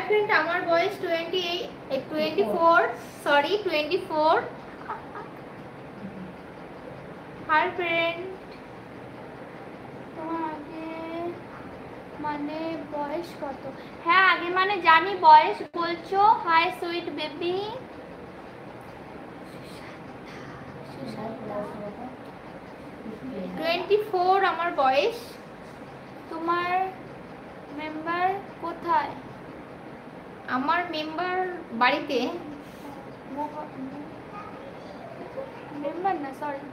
Friend আমার বয়স 24 sorry 24। Hi friend তোমার আগে মানে বয়স কত? হ্যাঁ আগে মানে জানি বয়স বলছো। High sweet baby. 24 আমার বয়স। তোমার মেম্বার কোথায়? আমার মেম্বার বাড়িতে। মেম্বার না সরি,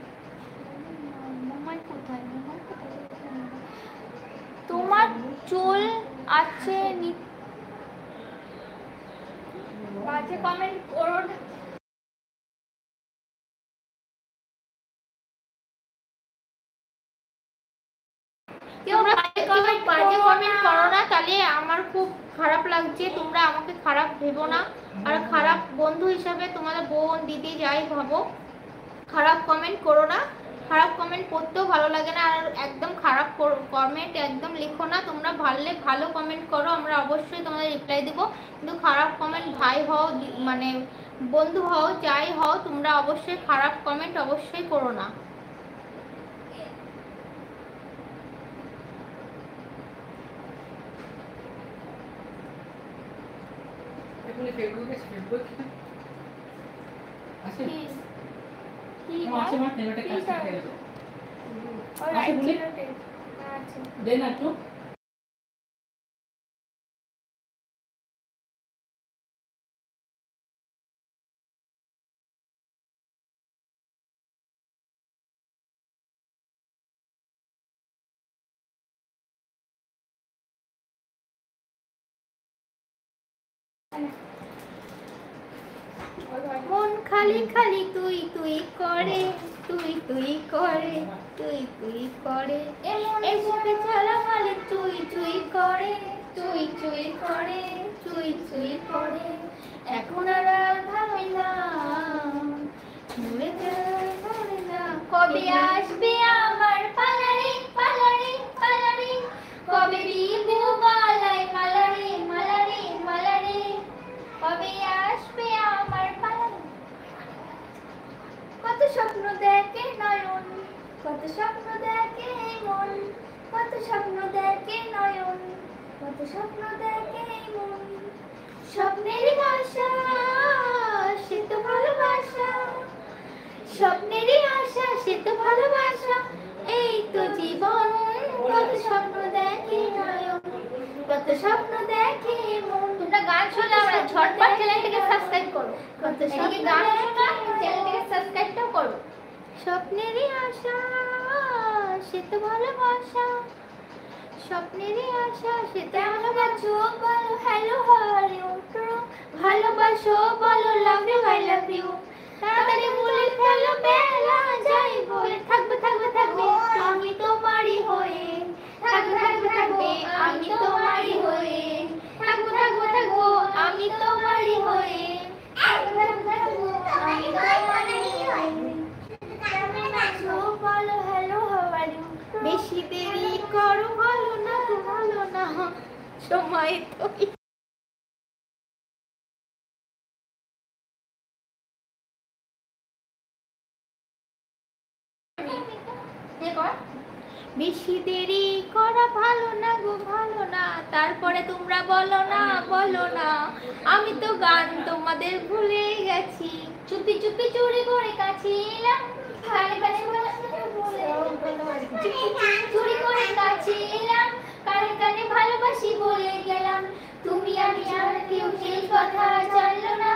মোমাই কোথায়? তোমার চুল আছে বাজে কমেন্ট করো না। তোমরা বাজে কমেন্ট করো না, তাহলে আমার খুব খারাপ লাগছে। তোমরা আমাকে খারাপ ভেবো না, আর খারাপ বন্ধু হিসাবে তোমাদের বোন দিদি যাই ভাবো, খারাপ কমেন্ট করো না। খারাপ কমেন্ট করতেও ভালো লাগে না, আর একদম খারাপ কমেন্ট একদম লিখো না। তোমরা পারলে ভালো কমেন্ট করো, আমরা অবশ্যই তোমাদের রিপ্লাই দেবো। কিন্তু খারাপ কমেন্ট ভাই হও মানে বন্ধু হও যাই হও, তোমরা অবশ্যই খারাপ কমেন্ট অবশ্যই করো না। মন খালি খালি তুই তুই করে, তুই তুই করে, তুই তুই করে, এমনে চালা খালি তুই তুই করে, তুই তুই করে, তুই তুই করে। এখন আর ভালো না, কবে আসবে আমার পালারে পালারে পালারে, কবে দিব গলায় মালারে মালারে মালারে, কবে আসবে আমার পালারে। কত স্বপ্ন দেখে নয়ন, কত স্বপ্ন দেখে মন, কত স্বপ্ন দেখে নয়ন, কত স্বপ্ন দেখে মন। স্বপ্নের ভাষা সে তো ভালোবাসা, স্বপ্নেরই আশা সে তো ভালোবাসা, এই তো জীবন। কত স্বপ্ন দেখে নয়ন, কত স্বপ্ন দেখে মন। তোমরা গান শোনো, আমরা ঝটপট চ্যানেলটাকে সাবস্ক্রাইব করো। কত স্বপ্ন গান শোনো, চ্যানেলটাকে সাবস্ক্রাইবটাও করো। স্বপ্নেরই আশা সে তো ভালোবাসা, স্বপ্নেরই আশা সে তো ভালোবাসো। বলো হ্যালো হাউ আর ইউ, ভালোবাসো বলো love you I love you. তাড়াতাড়ি বলে ফেলো বেলা যাই বলে, থাকবে থাকবে থাকবে আমি তোমারই হয়ে, থাকবে থাকবে থাকবে আমি তোমারই হয়ে, থাকবো থাকবো থাকবো আমি তোমারই হয়ে, থাকবো থাকবো থাকবো আমি তোমারই হয়ে। বলো হ্যালো হাউ আর ইউ, বেশি দেরি করো ভালো না তো ভালো না, সময় তো বেশি দেরি করা ভালো না গো ভালো না। তারপরে তোমরা বলো না বলো না, আমি তো গান তোমাদের ভুলে গেছি। চুপি চুপি চুরি করে কাছে এলাম, চুরি করে কাছে এলাম, কানে কানে ভালোবাসি বলে গেলাম। তুমি আমি আর কেউ সেই কথা জানলো না।